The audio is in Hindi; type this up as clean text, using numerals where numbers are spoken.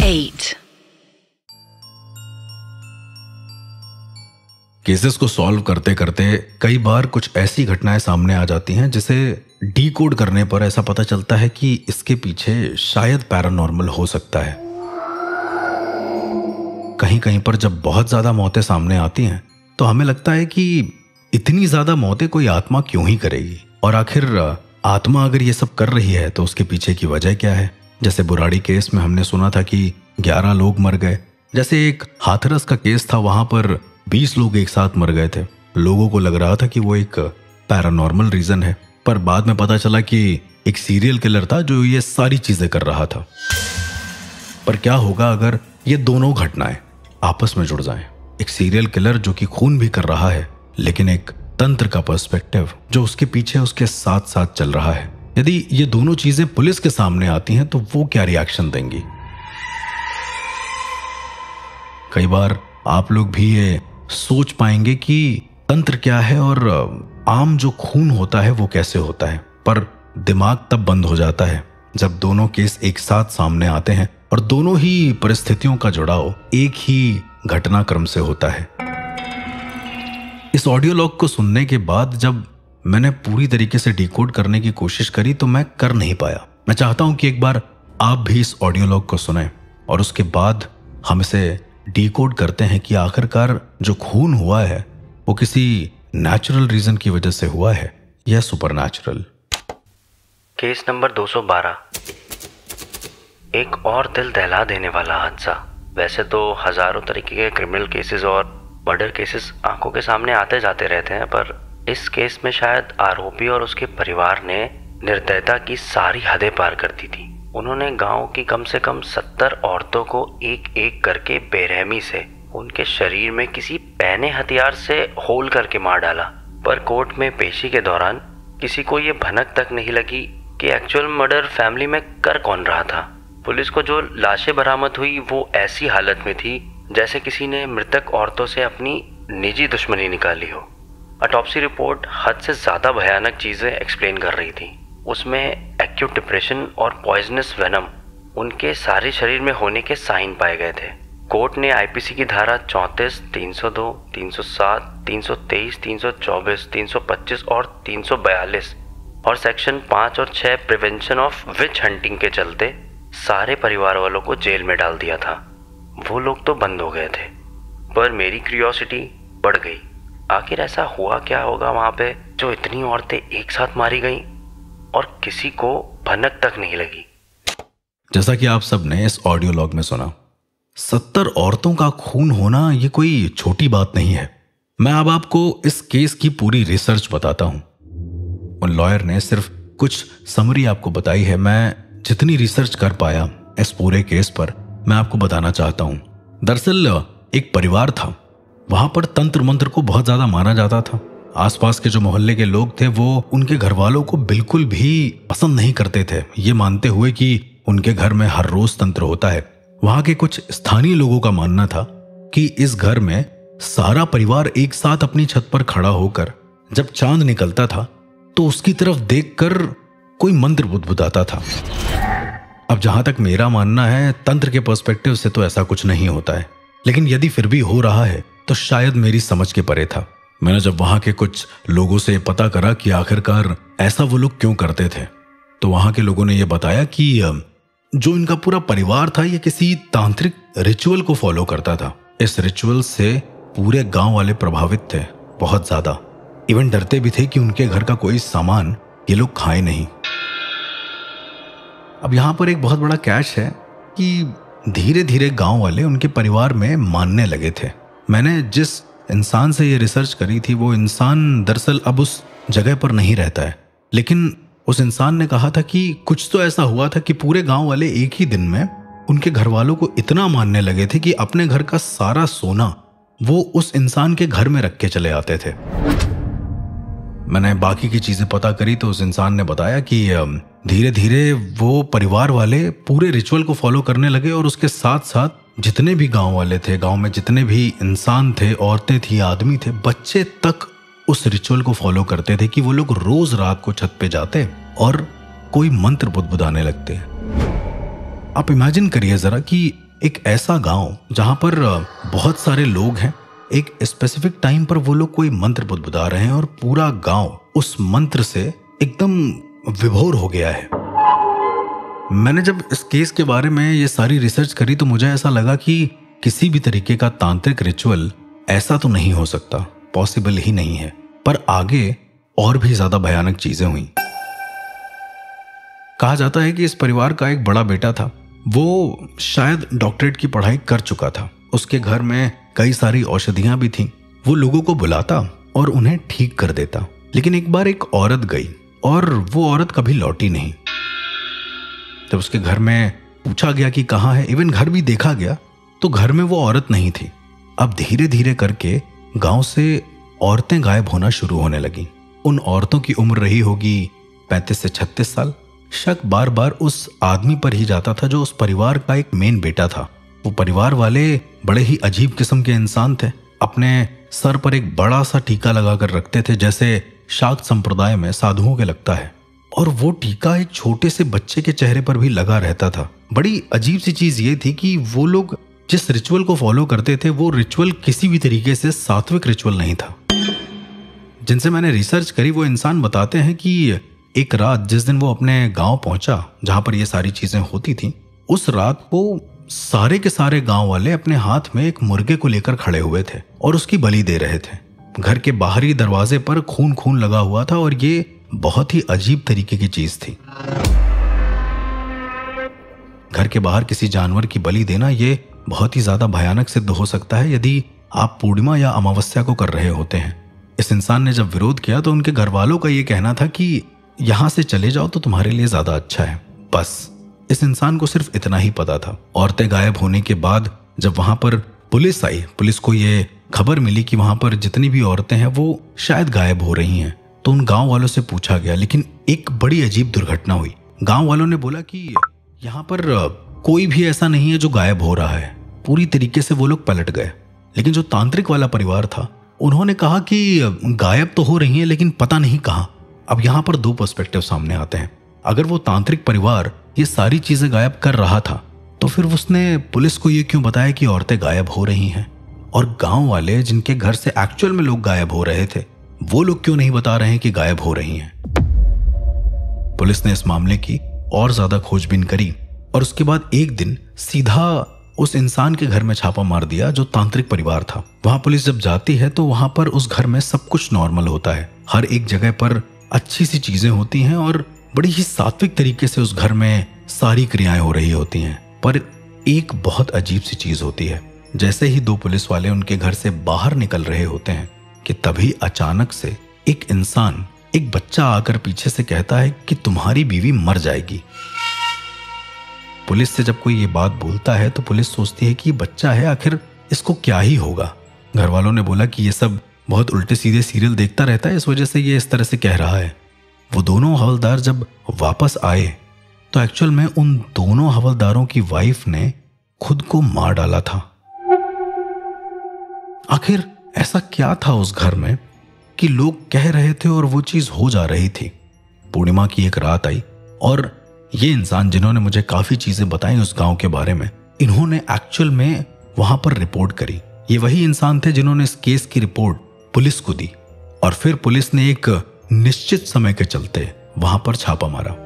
8. केसेस को सॉल्व करते करते कई बार कुछ ऐसी घटनाएं सामने आ जाती हैं जिसे डीकोड करने पर ऐसा पता चलता है कि इसके पीछे शायद पैरानॉर्मल हो सकता है। कहीं कहीं पर जब बहुत ज्यादा मौतें सामने आती हैं तो हमें लगता है कि इतनी ज्यादा मौतें कोई आत्मा क्यों ही करेगी, और आखिर आत्मा अगर ये सब कर रही है तो उसके पीछे की वजह क्या है। जैसे बुराड़ी केस में हमने सुना था कि 11 लोग मर गए। जैसे एक हाथरस का केस था, वहां पर 20 लोग एक साथ मर गए थे। लोगों को लग रहा था कि वो एक पैरानॉर्मल रीजन है, पर बाद में पता चला कि एक सीरियल किलर था जो ये सारी चीजें कर रहा था। पर क्या होगा अगर ये दोनों घटनाएं आपस में जुड़ जाएं? एक सीरियल किलर जो कि खून भी कर रहा है, लेकिन एक तंत्र का पर्सपेक्टिव जो उसके पीछे उसके साथ साथ चल रहा है। यदि ये दोनों चीजें पुलिस के सामने आती हैं तो वो क्या रिएक्शन देंगी? कई बार आप लोग भी ये सोच पाएंगे कि तंत्र क्या है और आम जो खून होता है वो कैसे होता है, पर दिमाग तब बंद हो जाता है जब दोनों केस एक साथ सामने आते हैं और दोनों ही परिस्थितियों का जुड़ाव एक ही घटनाक्रम से होता है। इस ऑडियो लॉग को सुनने के बाद जब मैंने पूरी तरीके से डिकोड करने की कोशिश करी तो मैं कर नहीं पाया। मैं चाहता हूं कि एक बार आप भी इस ऑडियो लॉग को सुनें और उसके बाद हम इसे डिकोड करते हैं कि आखिरकार जो खून हुआ है वो किसी नेचुरल रीजन की वजह से हुआ है या सुपरनैचुरल। Case number 212। एक और दिल दहला देने वाला हादसा। वैसे तो हजारों तरीके के क्रिमिनल केसेस और मर्डर केसेस आंखों के सामने आते जाते रहते हैं, पर इस केस में शायद आरोपी और उसके परिवार ने निर्दयता की सारी हदें पार कर दी थी। उन्होंने गांव की कम से कम 70 औरतों को एक एक करके बेरहमी से उनके शरीर में किसी पैने हथियार से होल करके मार डाला। पर कोर्ट में पेशी के दौरान किसी को ये भनक तक नहीं लगी कि एक्चुअल मर्डर फैमिली में कर कौन रहा था। पुलिस को जो लाशें बरामद हुई वो ऐसी हालत में थी जैसे किसी ने मृतक औरतों से अपनी निजी दुश्मनी निकाली हो। ऑटोप्सी रिपोर्ट हद से ज़्यादा भयानक चीज़ें एक्सप्लेन कर रही थी। उसमें एक्यूट डिप्रेशन और पॉइजनस वेनम उनके सारे शरीर में होने के साइन पाए गए थे। कोर्ट ने आईपीसी की धारा 34, 302, 307, 323, 324, 325 और 342 और सेक्शन 5 और 6 प्रिवेंशन ऑफ विच हंटिंग के चलते सारे परिवार वालों को जेल में डाल दिया था। वो लोग तो बंद हो गए थे, पर मेरी क्यूरियोसिटी बढ़ गई। आखिर ऐसा हुआ क्या होगा वहाँ पे जो इतनी औरतें एक साथ मारी गईं और किसी को भनक तक नहीं लगी। जैसा कि आप सब ने इस ऑडियो लॉग में सुना, 70 औरतों का खून होना ये कोई छोटी बात नहीं है। मैं अब आपको इस केस की पूरी रिसर्च बताता हूं। उन लॉयर ने सिर्फ कुछ समरी आपको बताई है। मैं जितनी रिसर्च कर पाया इस पूरे केस पर मैं आपको बताना चाहता हूं। दरअसल एक परिवार था, वहां पर तंत्र मंत्र को बहुत ज्यादा माना जाता था। आसपास के जो मोहल्ले के लोग थे वो उनके घर वालों को बिल्कुल भी पसंद नहीं करते थे, ये मानते हुए कि उनके घर में हर रोज तंत्र होता है। वहां के कुछ स्थानीय लोगों का मानना था कि इस घर में सारा परिवार एक साथ अपनी छत पर खड़ा होकर जब चांद निकलता था तो उसकी तरफ देखकर कोई मंत्र बुदबुदाता था। अब जहां तक मेरा मानना है, तंत्र के पर्सपेक्टिव से तो ऐसा कुछ नहीं होता है, लेकिन यदि फिर भी हो रहा है तो शायद मेरी समझ के परे था। मैंने जब वहां के कुछ लोगों से पता करा कि आखिरकार ऐसा वो लोग क्यों करते थे, तो वहां के लोगों ने यह बताया कि जो इनका पूरा परिवार था ये किसी तांत्रिक रिचुअल को फॉलो करता था। इस रिचुअल से पूरे गांव वाले प्रभावित थे, बहुत ज्यादा। इवन डरते भी थे कि उनके घर का कोई सामान ये लोग खाए नहीं। अब यहां पर एक बहुत बड़ा कैच है कि धीरे धीरे गांव वाले उनके परिवार में मानने लगे थे। मैंने जिस इंसान से ये रिसर्च करी थी वो इंसान दरअसल अब उस जगह पर नहीं रहता है, लेकिन उस इंसान ने कहा था कि कुछ तो ऐसा हुआ था कि पूरे गांव वाले एक ही दिन में उनके घर वालों को इतना मानने लगे थे कि अपने घर का सारा सोना वो उस इंसान के घर में रख के चले आते थे। मैंने बाकी की चीजें पता करी तो उस इंसान ने बताया कि धीरे धीरे वो परिवार वाले पूरे रिचुअल को फॉलो करने लगे और उसके साथ साथ जितने भी गांव वाले थे, गांव में जितने भी इंसान थे, औरतें थी, आदमी थे, बच्चे तक उस रिचुअल को फॉलो करते थे कि वो लोग रोज रात को छत पे जाते और कोई मंत्र बुदबुदाने लगते। आप इमेजिन करिए जरा कि एक ऐसा गांव जहां पर बहुत सारे लोग हैं, एक स्पेसिफिक टाइम पर वो लोग कोई मंत्र बुदबुदा रहे हैं और पूरा गांव उस मंत्र से एकदम विभोर हो गया है। मैंने जब इस केस के बारे में ये सारी रिसर्च करी तो मुझे ऐसा लगा कि किसी भी तरीके का तांत्रिक रिचुअल ऐसा तो नहीं हो सकता, पॉसिबल ही नहीं है। पर आगे और भी ज्यादा भयानक चीजें हुई। कहा जाता है कि इस परिवार का एक बड़ा बेटा था, वो शायद डॉक्टरेट की पढ़ाई कर चुका था। उसके घर में कई सारी औषधियां भी थीं। वो लोगों को बुलाता और उन्हें ठीक कर देता। लेकिन एक बार एक औरत गई और वो औरत कभी लौटी नहीं। जब उसके घर में पूछा गया कि कहाँ है, इवन घर भी देखा गया, तो घर में वो औरत नहीं थी। अब धीरे धीरे करके गांव से औरतें गायब होना शुरू होने लगी। उन औरतों की उम्र रही होगी 35 से 36 साल। शक बार बार उस आदमी पर ही जाता था जो उस परिवार का एक मेन बेटा था। वो परिवार वाले बड़े ही अजीब किस्म के इंसान थे। अपने सर पर एक बड़ा सा टीका लगाकर रखते थे, जैसे शाक्त संप्रदाय में साधुओं के लगता है, और वो टीका एक छोटे से बच्चे के चेहरे पर भी लगा रहता था। बड़ी अजीब सी चीज ये थी कि वो लोग जिस रिचुअल को फॉलो करते थे वो रिचुअल किसी भी तरीके से सात्विक रिचुअल नहीं था। जिनसे मैंने रिसर्च करी वो इंसान बताते हैं कि एक रात जिस दिन वो अपने गांव पहुंचा जहां पर ये सारी चीजें होती थी, उस रात को सारे के सारे गांव वाले अपने हाथ में एक मुर्गे को लेकर खड़े हुए थे और उसकी बलि दे रहे थे। घर के बाहरी दरवाजे पर खून खून लगा हुआ था और ये बहुत ही अजीब तरीके की चीज थी। घर के बाहर किसी जानवर की बलि देना ये बहुत ही ज्यादा भयानक सिद्ध हो सकता है यदि आप पूर्णिमा या अमावस्या को कर रहे होते हैं। इस इंसान ने जब विरोध किया तो उनके घर वालों का ये कहना था कि यहां से चले जाओ तो तुम्हारे लिए ज्यादा अच्छा है। बस इस इंसान को सिर्फ इतना ही पता था। औरतें गायब होने के बाद जब वहां पर पुलिस आई, पुलिस को ये खबर मिली कि वहां पर जितनी भी औरतें हैं वो शायद गायब हो रही हैं, तो उन गांव वालों से पूछा गया। लेकिन एक बड़ी अजीब दुर्घटना हुई। गांव वालों ने बोला कि यहाँ पर कोई भी ऐसा नहीं है जो गायब हो रहा है। पूरी तरीके से वो लोग पलट गए। लेकिन जो तांत्रिक वाला परिवार था उन्होंने कहा कि गायब तो हो रही हैं लेकिन पता नहीं कहाँ। अब यहाँ पर दो पर्सपेक्टिव सामने आते हैं। अगर वो तांत्रिक परिवार ये सारी चीजें गायब कर रहा था तो फिर उसने पुलिस को ये क्यों बताया कि औरतें गायब हो रही हैं, और गांव वाले जिनके घर से एक्चुअल में लोग गायब हो रहे थे वो लोग क्यों नहीं बता रहे हैं कि गायब हो रही हैं। पुलिस ने इस मामले की और ज्यादा खोजबीन करी और उसके बाद एक दिन सीधा उस इंसान के घर में छापा मार दिया जो तांत्रिक परिवार था। वहां पुलिस जब जाती है तो वहां पर उस घर में सब कुछ नॉर्मल होता है। हर एक जगह पर अच्छी सी चीजें होती हैं और बड़ी ही सात्विक तरीके से उस घर में सारी क्रियाएं हो रही होती हैं। पर एक बहुत अजीब सी चीज होती है। जैसे ही दो पुलिस वाले उनके घर से बाहर निकल रहे होते हैं कि तभी अचानक से एक इंसान, एक बच्चा आकर पीछे से कहता है कि तुम्हारी बीवी मर जाएगी। पुलिस से जब कोई ये बात बोलता है तो पुलिस सोचती है कि बच्चा है, आखिर इसको क्या ही होगा। घर वालों ने बोला कि ये सब बहुत उल्टे सीधे सीरियल देखता रहता है, इस वजह से ये इस तरह से कह रहा है। वो दोनों हवलदार जब वापस आए तो एक्चुअल में उन दोनों हवलदारों की वाइफ ने खुद को मार डाला था। आखिर ऐसा क्या था उस घर में कि लोग कह रहे थे और वो चीज हो जा रही थी। पूर्णिमा की एक रात आई और ये इंसान जिन्होंने मुझे काफी चीजें बताई उस गांव के बारे में, इन्होंने एक्चुअल में वहां पर रिपोर्ट करी। ये वही इंसान थे जिन्होंने इस केस की रिपोर्ट पुलिस को दी और फिर पुलिस ने एक निश्चित समय के चलते वहां पर छापा मारा।